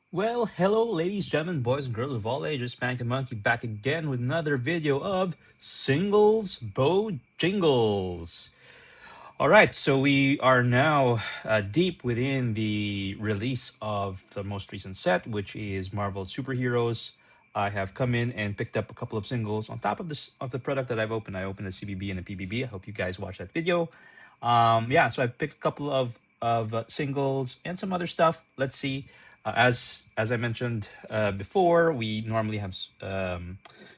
Well, hello, ladies, gentlemen, boys, and girls of all ages. Spank the Monkey back again with another video of Singles Bojingles. All right, so we are now deep within the release of the most recent set, which is Marvel Superheroes. I have come in and picked up a couple of singles on top of this of the product that I've opened. I opened a CBB and a PBB. I hope you guys watched that video. Yeah, so I picked a couple of singles and some other stuff. Let's see. As I mentioned before, we normally have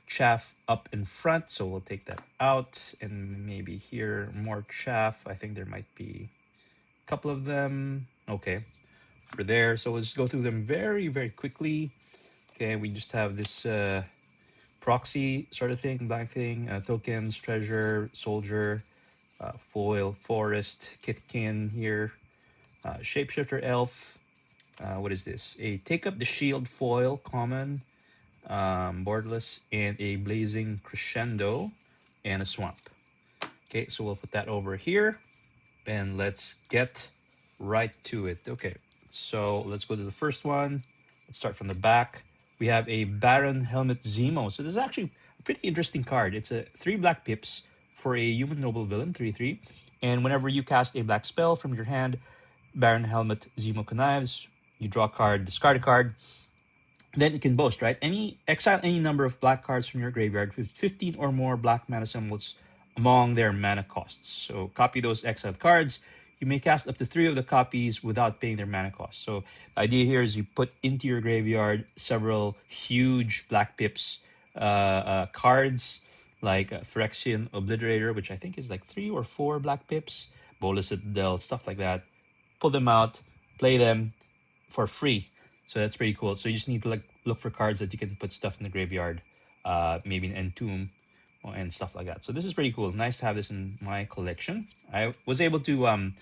chaff up in front, so we'll take that out, and maybe here more chaff. I think there might be a couple of them. Okay, for there. So let's go through them very quickly. Okay, we just have this proxy sort of thing, blank thing, tokens, treasure, soldier, foil, forest, kitkin here, shapeshifter, elf. What is this? A take up the shield foil, common, borderless, and a blazing crescendo, and a swamp. Okay, so we'll put that over here, and let's get right to it. Okay, so let's go to the first one. Let's start from the back. We have a Baron Helmet Zemo. So this is actually a pretty interesting card. It's a 3 black pips for a human noble villain, 3/3. And whenever you cast a black spell from your hand, Baron Helmet Zemo connives, you draw a card, discard a card, then it can boast, right? Exile any number of black cards from your graveyard with 15 or more black mana symbols among their mana costs. So copy those exiled cards. You may cast up to 3 of the copies without paying their mana cost. So the idea here is you put into your graveyard several huge black pips cards like Phyrexian Obliterator, which I think is like 3 or 4 black pips, Bola Citadel, stuff like that. Pull them out, play them for free. So that's pretty cool. So you just need to look for cards that you can put stuff in the graveyard, maybe an entomb and stuff like that. So this is pretty cool. Nice to have this in my collection. I was able to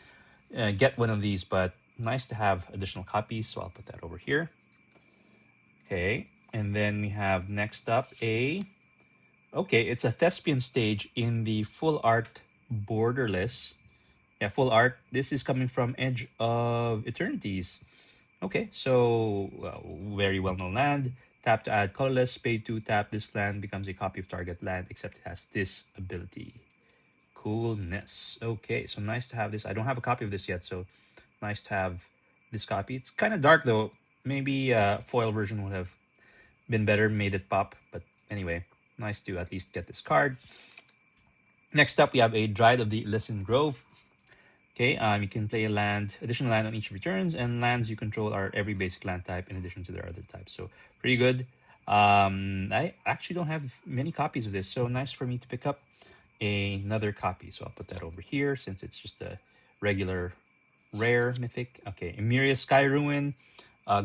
get one of these, but nice to have additional copies. So I'll put that over here. Okay, and then we have next up it's a thespian stage in the full art borderless. Yeah, full art. This is coming from Edge of Eternities. Okay, so very well-known land. Tap to add colorless, pay to tap. This land becomes a copy of target land, except it has this ability. Coolness. Okay, so nice to have this. I don't have a copy of this yet, so nice to have this copy. It's kind of dark though. Maybe a foil version would have been better, made it pop. But anyway, nice to at least get this card. Next up, we have a Dryad of the Elysian Grove. Okay, you can play a land, additional land on each of your turns, and lands you control are every basic land type in addition to their other types. So pretty good. I actually don't have many copies of this, so nice for me to pick up another copy. So I'll put that over here since it's just a regular rare mythic. Okay, Emeria Sky Ruin.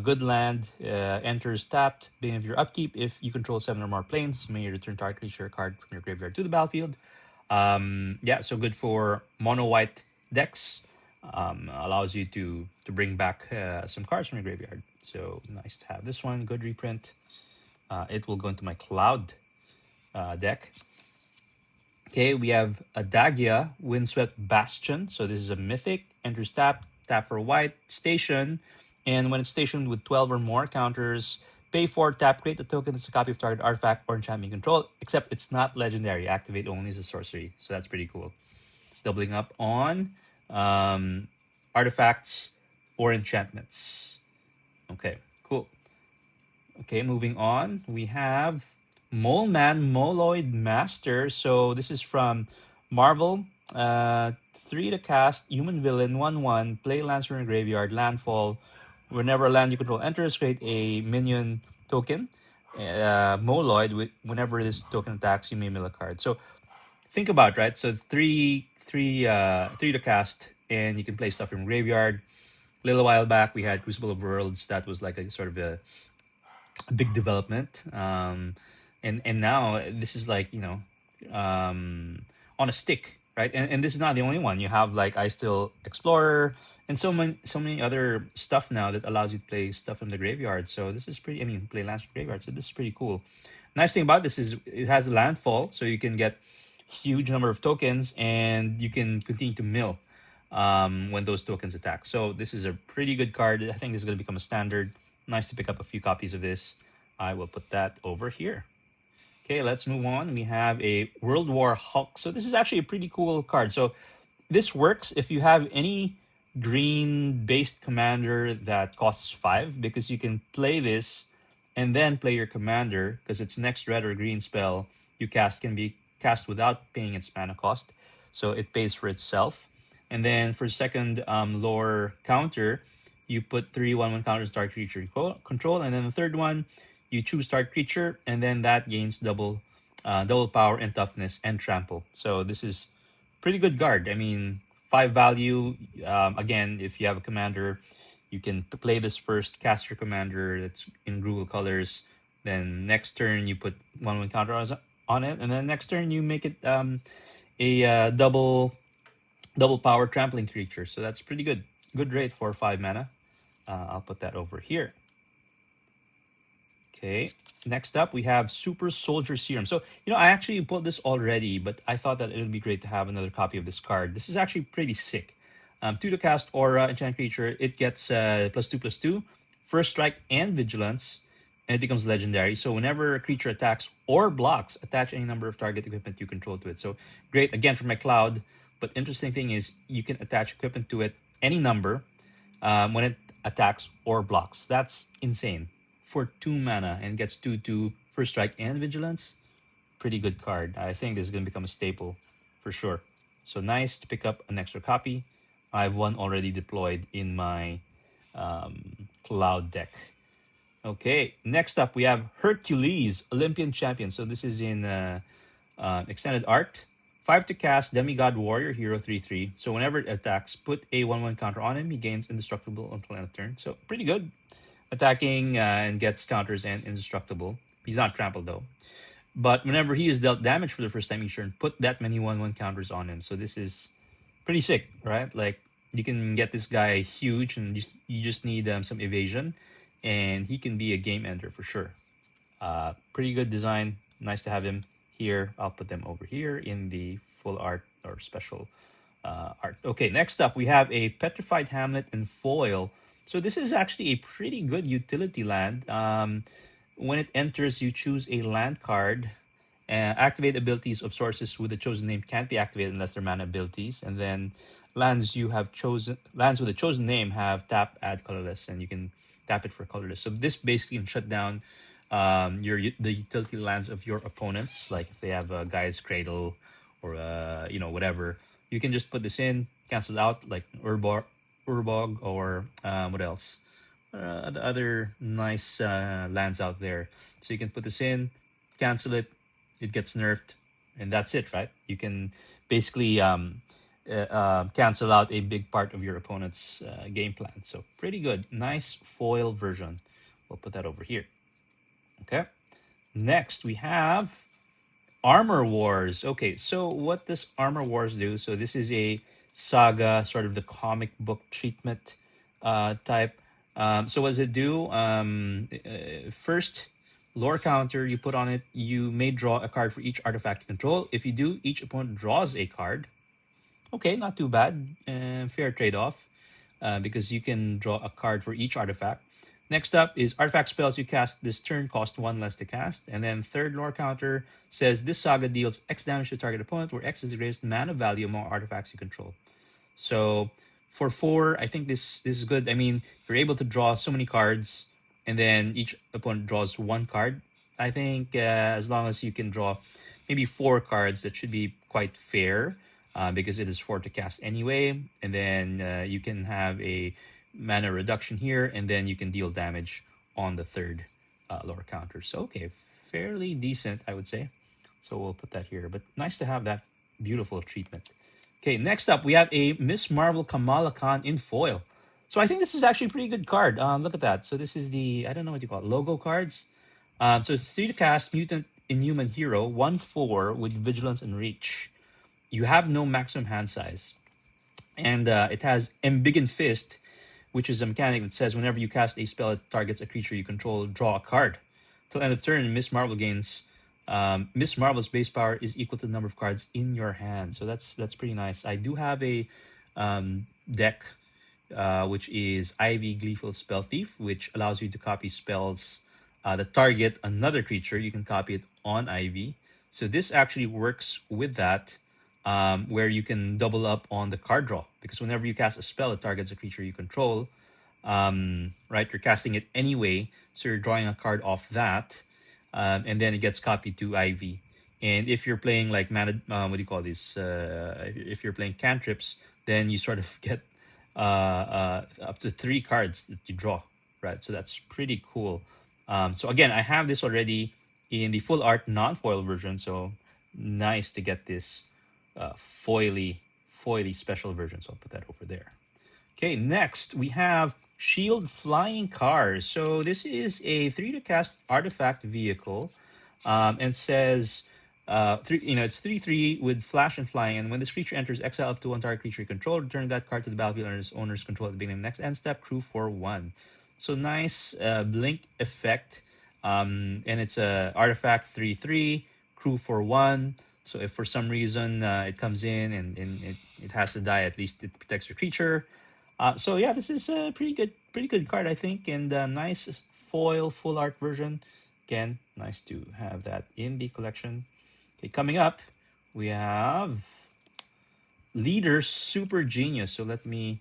Good land, enters tapped. Beginning of your upkeep, if you control 7 or more planes, you may return target creature card from your graveyard to the battlefield. Yeah, so good for mono white decks. Allows you to bring back some cards from your graveyard. So nice to have this one. Good reprint. It will go into my cloud deck. Okay, we have Adagia, Windswept Bastion. So this is a mythic. Enters tap, tap for white, station. And when it's stationed with 12 or more counters, pay 4, tap, create a token that's a copy of target artifact or enchantment you control, except it's not legendary. Activate only as a sorcery. So that's pretty cool. Doubling up on artifacts or enchantments. Okay, cool. Okay, moving on. We have Mole Man, Moloid Master. So this is from Marvel. 3 to cast, human villain, 1/1, play lands from your graveyard, landfall. Whenever a land you control enters, create a minion token. Moloid, whenever this token attacks, you may mill a card. So think about, right? So three to cast, and you can play stuff from graveyard. A little while back, we had Crucible of Worlds. That was like a sort of a big development. And now this is like, on a stick, right? And this is not the only one. You have like I Still Explorer and so many other stuff now that allows you to play stuff from the graveyard. So this is pretty. I mean, play lands from graveyard. So this is pretty cool. Nice thing about this is it has the landfall, so you can get huge number of tokens and you can continue to mill when those tokens attack. So this is a pretty good card. I think this is going to become a standard. Nice to pick up a few copies of this. I will put that over here. Okay, let's move on. We have a World War Hulk. So this is actually a pretty cool card. So this works if you have any green-based commander that costs 5, because you can play this and then play your commander, because its next red or green spell you cast can be cast without paying its mana cost. So it pays for itself. And then for second lore counter, you put 3/1/1 counters target creature you control. And then the third one, you choose target creature, and then that gains double power and toughness and trample. So this is pretty good guard. I mean, 5 value. Again, if you have a commander, you can play this first, cast your commander that's in Google colors. Then next turn you put 1/1 counter on it, and then next turn you make it a double power trampling creature. So that's pretty good. Good rate for 5 mana. I'll put that over here. Okay, next up we have Super Soldier Serum. So, I actually pulled this already, but I thought that it would be great to have another copy of this card. This is actually pretty sick. 2 to cast Aura, enchant creature. It gets +2/+2, first strike and vigilance, and it becomes legendary. So whenever a creature attacks or blocks, attach any number of target equipment you control to it. So great, again, for my cloud. But interesting thing is you can attach equipment to it, any number, when it attacks or blocks. That's insane. For 2 mana and gets 2/2, first strike and vigilance. Pretty good card. I think this is going to become a staple for sure. So nice to pick up an extra copy. I have one already deployed in my cloud deck. Okay, next up we have Hercules, Olympian Champion. So this is in extended art. 5 to cast, Demigod Warrior, Hero 3/3. So whenever it attacks, put a 1/1 counter on him. He gains indestructible until end of turn. So pretty good. Attacking and gets counters and indestructible. He's not trampled though. But whenever he is dealt damage for the first time each turn, put that many 1/1 counters on him. So this is pretty sick, right? Like, you can get this guy huge, and you just need some evasion, and he can be a game ender for sure. Pretty good design. Nice to have him here. I'll put them over here in the full art or special art. Okay, next up we have a Petrified Hamlet in foil. So this is actually a pretty good utility land. When it enters, you choose a land card. Activate abilities of sources with the chosen name can't be activated unless they're mana abilities. And then lands with a chosen name have tap, add colorless, and you can tap it for colorless. So this basically can shut down the utility lands of your opponents. Like if they have a Gaia's Cradle or whatever, you can just put this in, cancel it out, like Urbog or what else? The other nice lands out there. So you can put this in, cancel it, it gets nerfed, and that's it, right? You can basically cancel out a big part of your opponent's game plan. So pretty good. Nice foil version. We'll put that over here. Okay. Next, we have Armor Wars. Okay, so what does Armor Wars do? So this is a saga, sort of the comic book treatment type. So what does it do? First, lore counter, you put on it, you may draw a card for each artifact you control. If you do, each opponent draws a card. Okay, not too bad. Fair trade-off, because you can draw a card for each artifact. Next up is artifact spells you cast this turn cost 1 less to cast. And then third lore counter says this saga deals X damage to target opponent, where X is the greatest mana value among artifacts you control. So for 4, I think this is good. I mean, you're able to draw so many cards, and then each opponent draws 1 card. I think as long as you can draw maybe 4 cards, that should be quite fair, because it is 4 to cast anyway. And then you can have a mana reduction here, and then you can deal damage on the third lore counter. So okay, fairly decent, I would say. So we'll put that here, but nice to have that beautiful treatment. Okay, next up we have a Miss Marvel Kamala Khan in foil. So I think this is actually a pretty good card. Look at that. So this is the, I don't know what you call it, logo cards. So it's 3 to cast, Mutant Inhuman Hero, 1/4 with Vigilance and Reach. You have no maximum hand size. And it has Embiggen Fist, which is a mechanic that says whenever you cast a spell that targets a creature you control, draw a card. Till end of turn, Miss Marvel gains Miss Marvel's base power is equal to the number of cards in your hand. So that's pretty nice. I do have a deck which is Ivy Gleeful Spell Thief, which allows you to copy spells that target another creature. You can copy it on Ivy. So this actually works with that, where you can double up on the card draw, because whenever you cast a spell that targets a creature you control, right, you're casting it anyway, so you're drawing a card off that, and then it gets copied to Ivy. And if you're playing like mana, what do you call this? If you're playing cantrips, then you sort of get up to 3 cards that you draw, right? So that's pretty cool. So again, I have this already in the full art non-foil version, so nice to get this foily special version. So I'll put that over there. Okay, next we have Shield Flying Cars. So this is a 3 to cast artifact vehicle, and says, it's 3/3 with flash and flying. And when this creature enters, exile up to 1 target creature you control. Return that card to the battlefield under its owner's control at the beginning of the next end step. Crew for 1. So nice blink effect. And it's a artifact 3/3, crew for 1. So if for some reason it comes in and it has to die, at least it protects your creature. So yeah, this is a pretty good card, I think, and nice foil full art version. Again, nice to have that in the collection. Okay, coming up, we have Leader Super Genius. So let me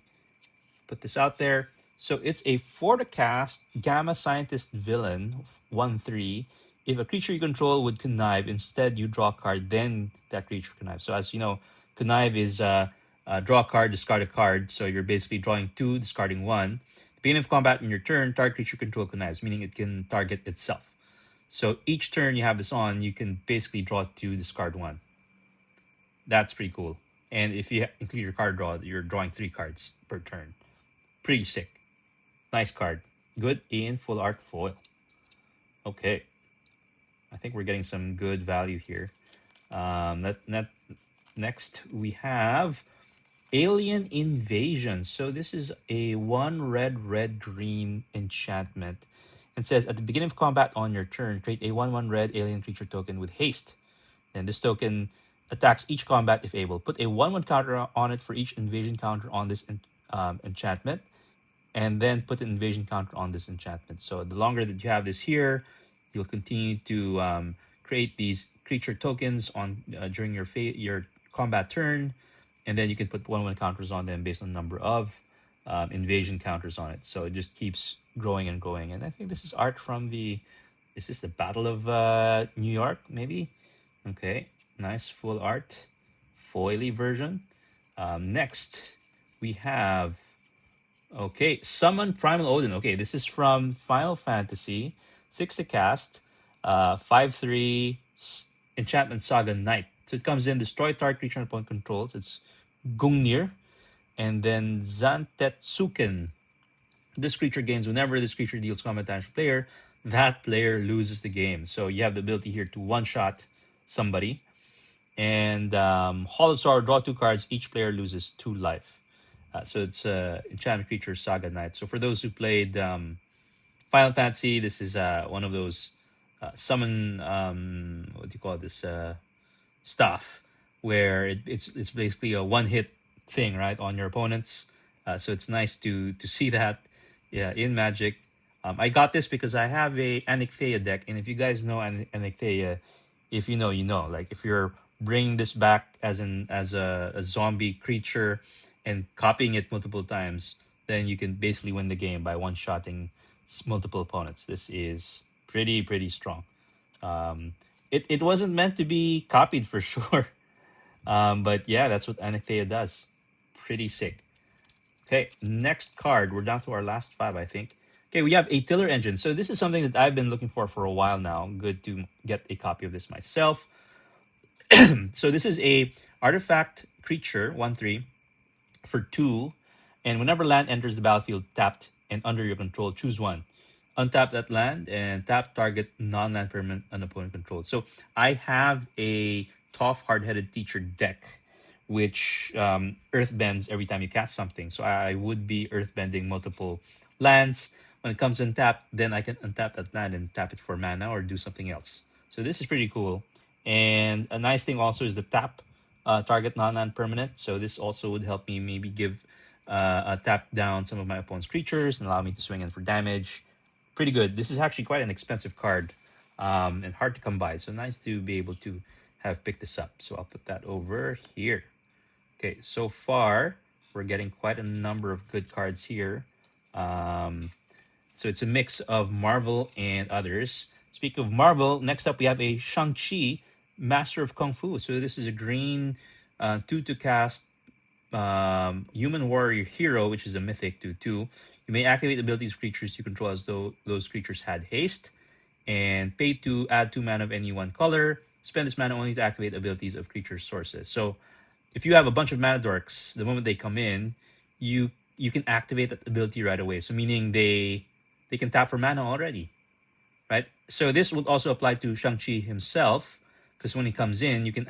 put this out there. So it's a 4 to cast Gamma Scientist villain, 1/3. If a creature you control would connive, instead you draw a card, then that creature connives. So as you know, connive is draw a card, discard a card. So you're basically drawing 2, discarding 1. Beginning of combat in your turn, target creature control connives, meaning it can target itself. So each turn you have this on, you can basically draw 2, discard 1. That's pretty cool. And if you include your card draw, you're drawing 3 cards per turn. Pretty sick. Nice card. Good in full art foil. Okay. I think we're getting some good value here. Next, we have Alien Invasion. So this is a 1 red green enchantment. It says at the beginning of combat on your turn, create a 1/1 red alien creature token with haste. And this token attacks each combat if able. Put a 1/1 counter on it for each invasion counter on this enchantment, and then put an invasion counter on this enchantment. So the longer that you have this here, you'll continue to create these creature tokens on during your combat turn, and then you can put 1/1 counters on them based on the number of invasion counters on it. So it just keeps growing and growing. And I think this is art from is this the Battle of New York, maybe? Okay, nice full art, foily version. Next, we have, okay, Summon Primal Odin. Okay, this is from Final Fantasy, 6 to cast, 5/3 Enchantment Saga Knight. So it comes in, destroy target creature and opponent controls. It's Gungnir. And then Zantetsuken. This creature gains whenever this creature deals combat damage to a player, that player loses the game. So you have the ability here to one-shot somebody. And Hall of Sorrow, draw 2 cards. Each player loses 2 life. So it's Enchantment Creature Saga Knight. So for those who played Final Fantasy, this is one of those summon, what do you call this, stuff, where it's basically a one-hit thing, right, on your opponents. So it's nice to see that, yeah, in Magic. I got this because I have a Annick deck, and if you guys know Annick, if you know, you know. Like if you're bringing this back as a zombie creature and copying it multiple times, then you can basically win the game by one-shotting multiple opponents. This is pretty strong. It wasn't meant to be copied for sure, but yeah, that's what Annick does. Pretty sick. Okay, next card. We're down to our last 5, I think. Okay, we have a Tiller Engine. So this is something that I've been looking for a while now. Good to get a copy of this myself. So this is a artifact creature, 1/3, for 2. And whenever land enters the battlefield tapped and under your control, choose 1. Untap that land and tap target non-land permanent an opponent controlled. So I have a Toph Hard-Headed Teacher deck, which earth bends every time you cast something. So I would be earth bending multiple lands. When it comes untapped, then I can untap that land and tap it for mana or do something else. So this is pretty cool. And a nice thing also is the tap target non-land permanent. So this also would help me maybe give tap down some of my opponent's creatures and allow me to swing in for damage. Pretty good. This is actually quite an expensive card, and hard to come by. So nice to be able to have picked this up. So I'll put that over here. Okay, so far we're getting quite a number of good cards here. So it's a mix of Marvel and others. Speaking of Marvel, next up we have a Shang-Chi, Master of Kung Fu. So this is a green 2 to cast Human Warrior Hero, which is a mythic 2/2. You may activate abilities of creatures you control as though those creatures had haste, and pay to add 2 mana of any one color. Spend this mana only to activate abilities of creature sources. So if you have a bunch of mana dorks, the moment they come in, you can activate that ability right away. So meaning they can tap for mana already, right? So this would also apply to Shang-Chi himself, because when he comes in, you can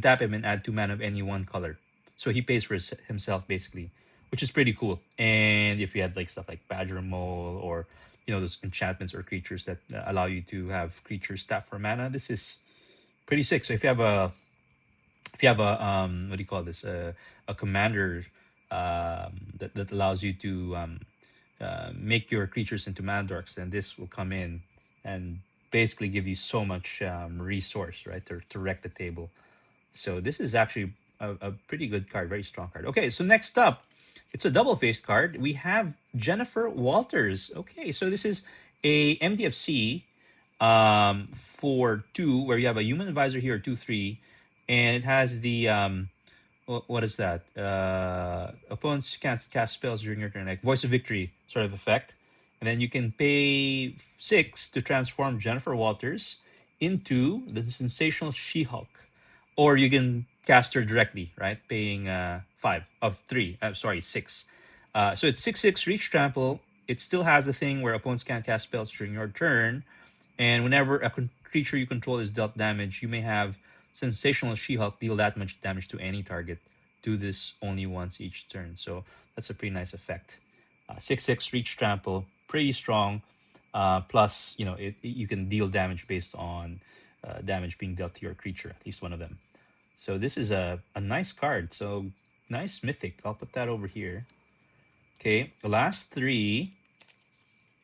tap him and add 2 mana of any one color. So he pays for himself basically, which is pretty cool. And if you had like stuff like Badger Mole or those enchantments or creatures that allow you to have creatures tap for mana, this is pretty sick. So if you have a what do you call this, a commander that allows you to make your creatures into mana dorks, then this will come in and basically give you so much resource, right, to wreck the table. So this is actually a pretty good card, very strong card. Okay, so next up, it's a double-faced card. We have Jennifer Walters. Okay, so this is a MDFC for 2, where you have a human advisor here, 2/3, and it has the what is that? Opponents can't cast spells during your turn, like Voice of Victory sort of effect. And then you can pay 6 to transform Jennifer Walters into the sensational She-Hulk. Or you can cast her directly, right? Paying 5 of 3. Sorry, 6. So it's 6/6 reach trample. It still has the thing where opponents can't cast spells during your turn. And whenever a creature you control is dealt damage, you may have Sensational She-Hulk deal that much damage to any target. Do this only once each turn. So that's a pretty nice effect. 6/6 reach trample, pretty strong. Plus, you can deal damage based on damage being dealt to your creature, at least one of them. So this is a nice card. So nice mythic. I'll put that over here. Okay, the last 3,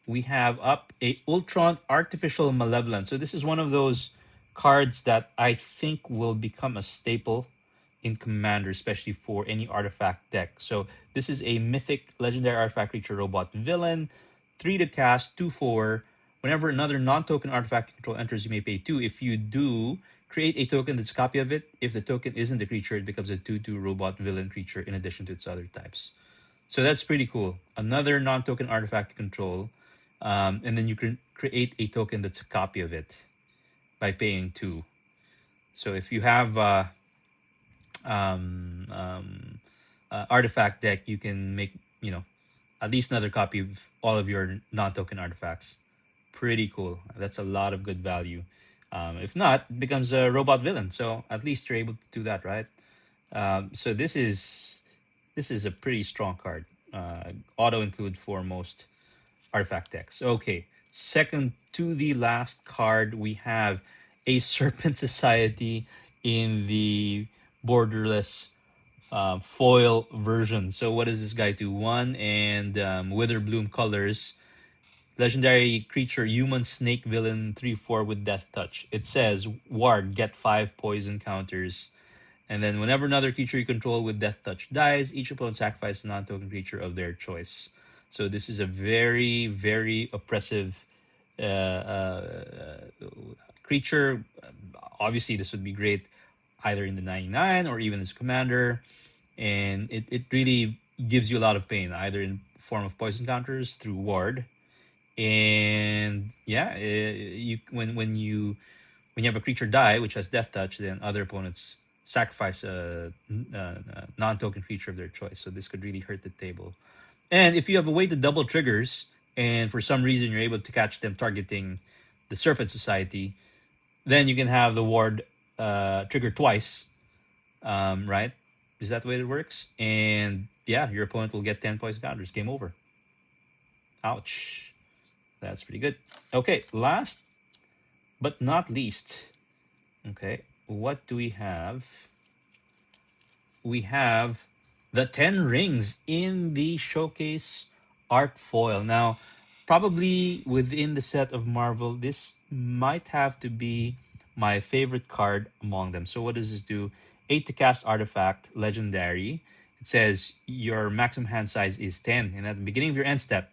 we have up a Ultron Artificial Malevolence. So this is one of those cards that I think will become a staple in Commander, especially for any artifact deck. So this is a mythic legendary artifact creature robot villain, 3 to cast, 2/4. Whenever another non-token artifact you control enters, you may pay 2. If you do, create a token that's a copy of it. If the token isn't a creature, it becomes a 2/2 robot villain creature in addition to its other types. So that's pretty cool. Another non-token artifact to control, and then you can create a token that's a copy of it by paying 2. So if you have artifact deck, you can make at least another copy of all of your non-token artifacts. Pretty cool. That's a lot of good value. If not, it becomes a robot villain. So at least you're able to do that, right? So this is a pretty strong card. Auto include for most artifact decks. Okay, second to the last card, we have a Serpent Society in the borderless foil version. So what does this guy do? 1 and Witherbloom colors. Legendary creature, human snake villain, 3/4 with death touch. It says ward, get 5 poison counters. And then whenever another creature you control with death touch dies, each opponent sacrifices a non-token creature of their choice. So this is a very, very oppressive creature. Obviously, this would be great either in the 99 or even as commander. And it really gives you a lot of pain, either in form of poison counters through ward. And yeah, when you have a creature die which has death touch, then other opponents sacrifice a non-token creature of their choice. So this could really hurt the table. And if you have a way to double triggers, and for some reason you're able to catch them targeting the Serpent Society, then you can have the ward trigger twice, right? Is that the way it works? And yeah, your opponent will get 10 poison counters. Game over. Ouch. That's pretty good. Okay, last but not least. Okay, what do we have? We have the 10 rings in the showcase art foil. Now, probably within the set of Marvel, this might have to be my favorite card among them. So, what does this do? 8 to cast artifact, legendary. It says your maximum hand size is 10. And at the beginning of your end step,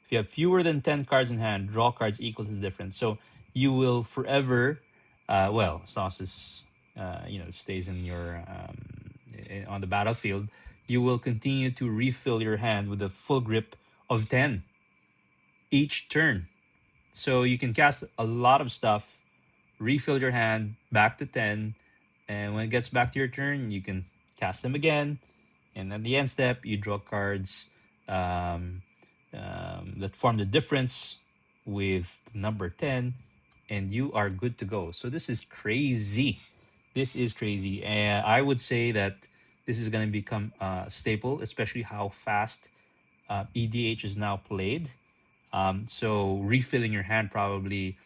if you have fewer than 10 cards in hand, draw cards equal to the difference. So, you will forever, well, as long as this, it stays in your on the battlefield, you will continue to refill your hand with a full grip of 10 each turn. So you can cast a lot of stuff, refill your hand back to 10, and when it gets back to your turn, you can cast them again. And at the end step, you draw cards um, that form the difference with the number 10, and you are good to go. So this is crazy. This is crazy. And I would say that this is going to become a staple, especially how fast EDH is now played. So refilling your hand probably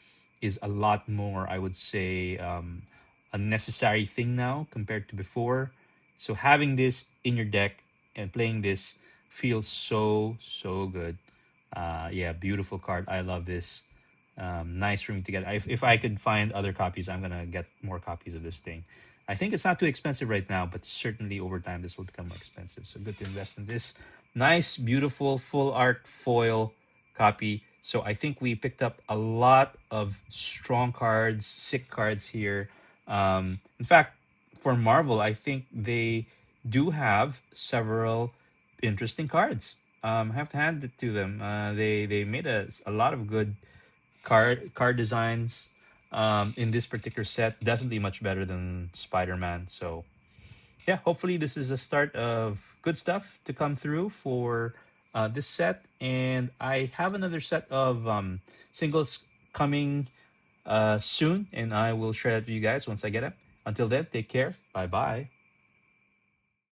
is a lot more, I would say, a necessary thing now compared to before. So having this in your deck and playing this feels so good. Yeah, beautiful card. I love this. Nice for me to get. If I could find other copies, I'm gonna get more copies of this thing. I think it's not too expensive right now, but certainly over time this will become more expensive. So good to invest in this nice, beautiful, full art foil copy. So I think we picked up a lot of strong cards, sick cards here. In fact, for Marvel, I think they do have several interesting cards. I have to hand it to them. They made a lot of good card designs in this particular set. Definitely much better than Spider-Man. So yeah, hopefully this is a start of good stuff to come through for this set. And I have another set of singles coming soon, and I will share that with you guys once I get it. Until then, take care. Bye bye.